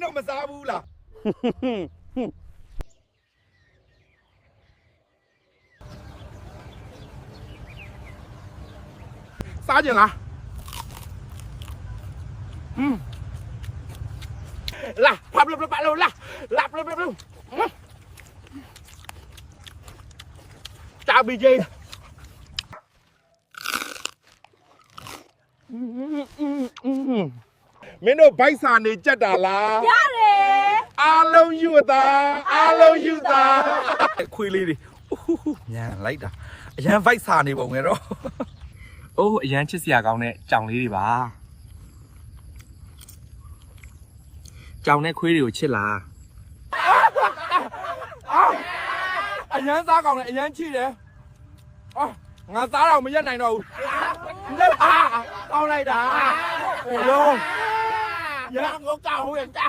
တော့မစားဘူးလားစားကြလားလာဖပ်လို့ပါလို့လာလို့တာဘီဂျေမင်းတို့ဘိုက်စာနေကြက်တာလားရတယ်အားလုံးယူတာခွေးလေးတွေညံလိုက်တာအရန်ဘိုက်စာနေပုံငယ်တော့အိုးအရန်ချစ်စရာကောင်းတဲ့ကြောင်လေးတွေပါကြောင်နဲ့ခွေးတွေကိုချစ်လားအရန်စားကောင်းတယ်အရန်ချစ်တယ်ငါစားတော့မရက်နိုင်တော့ဘူးကောင်းလိုက်တာဟိုလုံးရန်ကိုကောင်းဝင်တာ